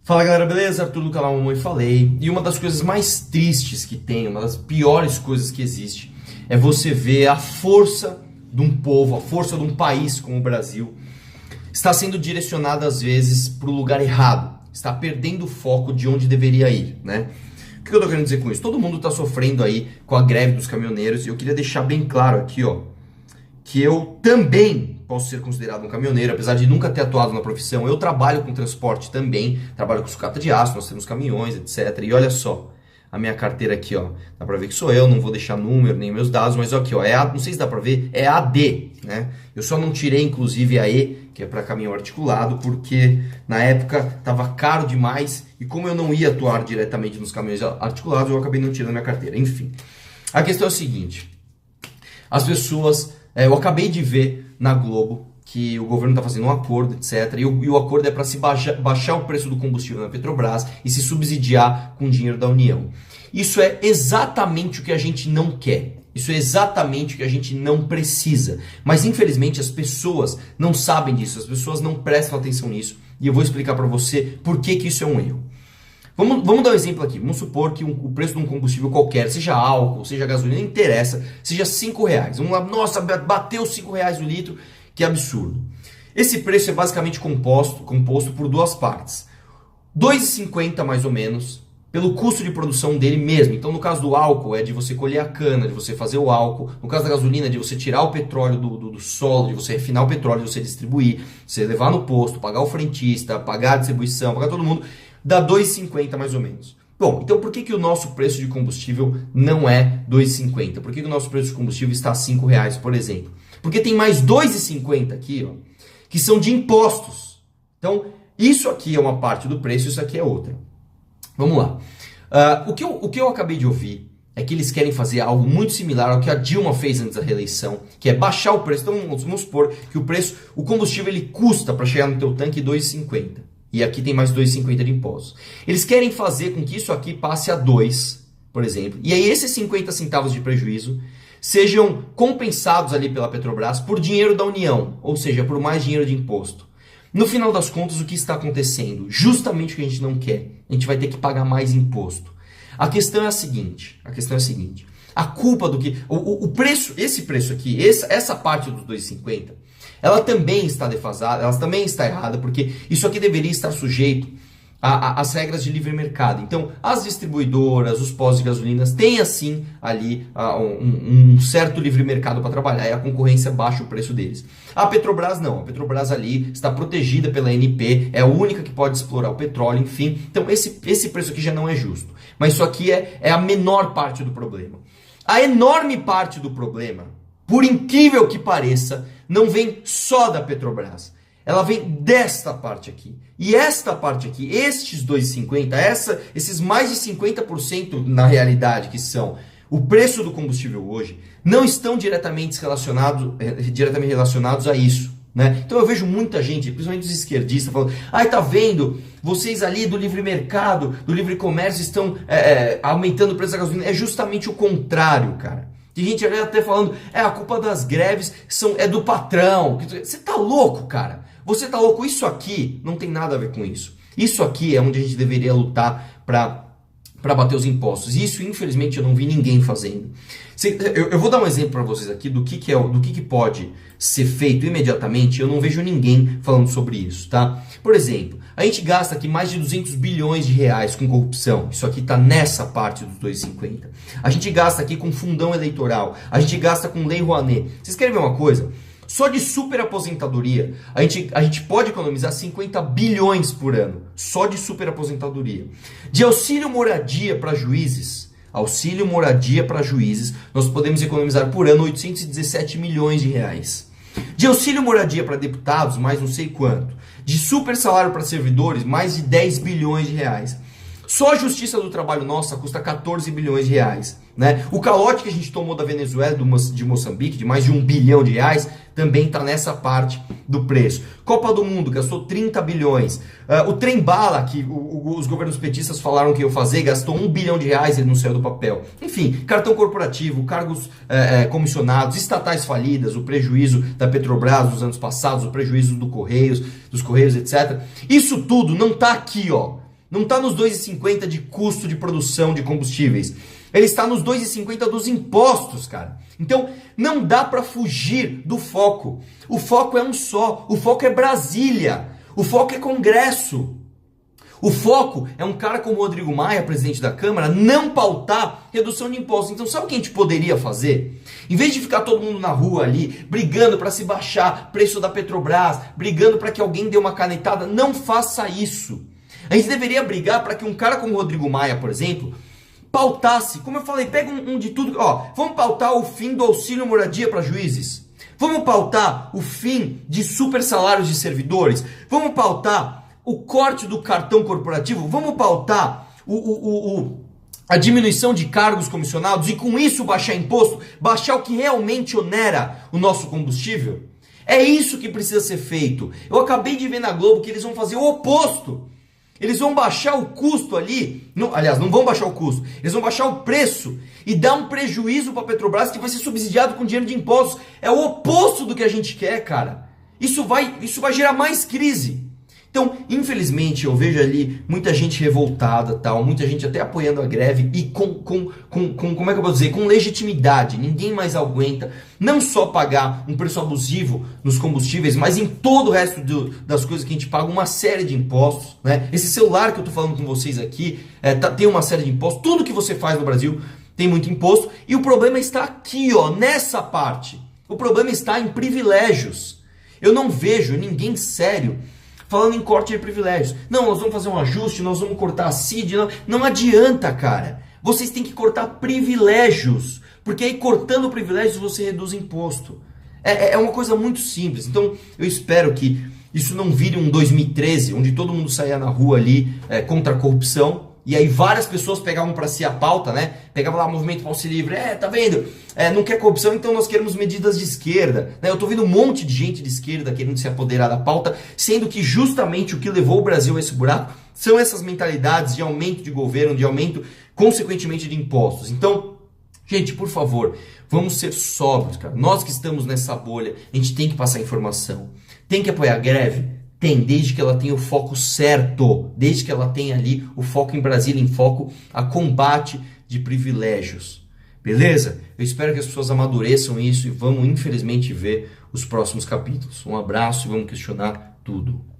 Fala galera, beleza? Arthur do canal Mamãe Falei. E uma das coisas mais tristes que tem, uma das piores coisas que existe, é você ver a força de um povo, a força de um país como o Brasil, está sendo direcionada às vezes para o lugar errado, está perdendo o foco de onde deveria ir, né? O que eu tô querendo dizer com isso? Todo mundo está sofrendo aí com a greve dos caminhoneiros e eu queria deixar bem claro aqui, ó, que eu também posso ser considerado um caminhoneiro, apesar de nunca ter atuado na profissão. Eu trabalho com transporte também, trabalho com sucata de aço, nós temos caminhões, etc. E olha só, a minha carteira aqui, ó, dá pra ver que sou eu, não vou deixar número nem meus dados, mas aqui, ó, não sei se dá pra ver, é AD, né? Eu só não tirei, inclusive, a E, que é para caminhão articulado, porque na época tava caro demais e como eu não ia atuar diretamente nos caminhões articulados, eu acabei não tirando minha carteira. Enfim, a questão é a seguinte, as pessoas... eu acabei de ver na Globo que o governo está fazendo um acordo, etc. E o acordo é para se baixar o preço do combustível na Petrobras e se subsidiar com dinheiro da União. Isso é exatamente o que a gente não quer. Isso é exatamente o que a gente não precisa. Mas infelizmente as pessoas não sabem disso, as pessoas não prestam atenção nisso. E eu vou explicar para você por que isso é um erro. Vamos dar um exemplo aqui. Vamos supor que o preço de um combustível qualquer, seja álcool, seja gasolina, não interessa, seja R$5. Vamos lá, nossa, bateu R$5 o litro, que absurdo. Esse preço é basicamente composto por duas partes. R$2,50 mais ou menos, pelo custo de produção dele mesmo. Então, no caso do álcool, é de você colher a cana, de você fazer o álcool. No caso da gasolina, é de você tirar o petróleo do solo, de você refinar o petróleo, de você distribuir, você levar no posto, pagar o frentista, pagar a distribuição, pagar todo mundo. Dá R$2,50 mais ou menos. Bom, então por que o nosso preço de combustível não é R$2,50? Por que o nosso preço de combustível está a R$5, por exemplo? Porque tem mais R$2,50 aqui, ó, que são de impostos. Então, isso aqui é uma parte do preço, isso aqui é outra. Vamos lá. O que eu acabei de ouvir é que eles querem fazer algo muito similar ao que a Dilma fez antes da reeleição, que é baixar o preço. Então, vamos supor que o combustível ele custa para chegar no teu tanque R$2,50. E aqui tem mais R$2,50 de impostos. Eles querem fazer com que isso aqui passe a 2, por exemplo. E aí esses 50 centavos de prejuízo sejam compensados ali pela Petrobras por dinheiro da União. Ou seja, por mais dinheiro de imposto. No final das contas, o que está acontecendo? Justamente o que a gente não quer. A gente vai ter que pagar mais imposto. A questão é a seguinte. A culpa do que... O preço, esse preço aqui, essa parte dos R$2,50... ela também está defasada, ela também está errada, porque isso aqui deveria estar sujeito às regras de livre mercado. Então, as distribuidoras, os postos de gasolinas têm assim ali um certo livre mercado para trabalhar e a concorrência baixa o preço deles. A Petrobras não, a Petrobras ali está protegida pela ANP, é a única que pode explorar o petróleo, enfim. Então, esse preço aqui já não é justo. Mas isso aqui é a menor parte do problema. A enorme parte do problema, por incrível que pareça, não vem só da Petrobras. Ela vem desta parte aqui. E esta parte aqui, estes R$2,50, esses mais de 50% na realidade que são o preço do combustível hoje, não estão diretamente relacionados a isso. Né? Então eu vejo muita gente, principalmente os esquerdistas, falando: ai, tá vendo? Vocês ali do livre mercado, do livre comércio estão aumentando o preço da gasolina. É justamente o contrário, cara. Tem gente ali até falando, a culpa das greves é do patrão. Você tá louco, cara? Você tá louco? Isso aqui não tem nada a ver com isso. Isso aqui é onde a gente deveria lutar para bater os impostos. Isso, infelizmente, eu não vi ninguém fazendo. Eu vou dar um exemplo para vocês aqui do que pode ser feito imediatamente. Eu não vejo ninguém falando sobre isso, tá? Por exemplo, a gente gasta aqui mais de 200 bilhões de reais com corrupção. Isso aqui está nessa parte dos R$2,50. A gente gasta aqui com fundão eleitoral. A gente gasta com Lei Rouanet. Vocês querem ver uma coisa? Só de superaposentadoria, a gente pode economizar 50 bilhões por ano. Só de superaposentadoria. De auxílio moradia para juízes, nós podemos economizar por ano 817 milhões de reais. De auxílio moradia para deputados, mais não sei quanto. De super salário para servidores, mais de 10 bilhões de reais. Só a Justiça do Trabalho nossa custa 14 bilhões de reais. Né? O calote que a gente tomou da Venezuela, de Moçambique, de mais de 1 bilhão de reais, também está nessa parte do preço. Copa do Mundo gastou 30 bilhões. O trem bala, que os governos petistas falaram que ia fazer, gastou 1 bilhão de reais e ele não saiu do papel. Enfim, cartão corporativo, cargos comissionados, estatais falidas, o prejuízo da Petrobras nos anos passados, o prejuízo dos Correios, etc. Isso tudo não está aqui, ó. Não está nos 2,50 de custo de produção de combustíveis. Ele está nos 2,50 dos impostos, cara. Então, não dá para fugir do foco. O foco é um só. O foco é Brasília. O foco é Congresso. O foco é um cara como o Rodrigo Maia, presidente da Câmara, não pautar redução de impostos. Então, sabe o que a gente poderia fazer? Em vez de ficar todo mundo na rua ali, brigando para se baixar preço da Petrobras, brigando para que alguém dê uma canetada, não faça isso. A gente deveria brigar para que um cara como o Rodrigo Maia, por exemplo, pautasse, como eu falei, pega um de tudo, ó, vamos pautar o fim do auxílio moradia para juízes, vamos pautar o fim de super salários de servidores, vamos pautar o corte do cartão corporativo, vamos pautar a diminuição de cargos comissionados e com isso baixar imposto, baixar o que realmente onera o nosso combustível. É isso que precisa ser feito. Eu acabei de ver na Globo que eles vão fazer o oposto. Eles vão baixar o custo ali, aliás, não vão baixar o custo, eles vão baixar o preço e dar um prejuízo para a Petrobras que vai ser subsidiado com dinheiro de impostos. É o oposto do que a gente quer, cara. Isso vai gerar mais crise. Então, infelizmente, eu vejo ali muita gente revoltada, tal, muita gente até apoiando a greve e como é que eu vou dizer, com legitimidade. Ninguém mais aguenta não só pagar um preço abusivo nos combustíveis, mas em todo o resto das coisas que a gente paga uma série de impostos, né? Esse celular que eu tô falando com vocês aqui tem uma série de impostos. Tudo que você faz no Brasil tem muito imposto e o problema está aqui, ó, nessa parte. O problema está em privilégios. Eu não vejo ninguém sério falando em corte de privilégios. Não, nós vamos fazer um ajuste, nós vamos cortar a CID. Não adianta, cara. Vocês têm que cortar privilégios. Porque aí cortando privilégios você reduz imposto. É uma coisa muito simples. Então eu espero que isso não vire um 2013, onde todo mundo saia na rua ali contra a corrupção. E aí várias pessoas pegavam para si a pauta, né? Pegavam lá o Movimento Passe Livre, tá vendo? Não quer corrupção, então nós queremos medidas de esquerda. Né? Eu tô vendo um monte de gente de esquerda querendo se apoderar da pauta, sendo que justamente o que levou o Brasil a esse buraco são essas mentalidades de aumento de governo, de aumento, consequentemente, de impostos. Então, gente, por favor, vamos ser sóbrios, cara. Nós que estamos nessa bolha, a gente tem que passar informação. Tem que apoiar a greve? Tem, desde que ela tenha o foco certo, desde que ela tenha ali o foco em Brasília, em foco a combate de privilégios. Beleza? Eu espero que as pessoas amadureçam isso e vamos, infelizmente, ver os próximos capítulos. Um abraço e vamos questionar tudo.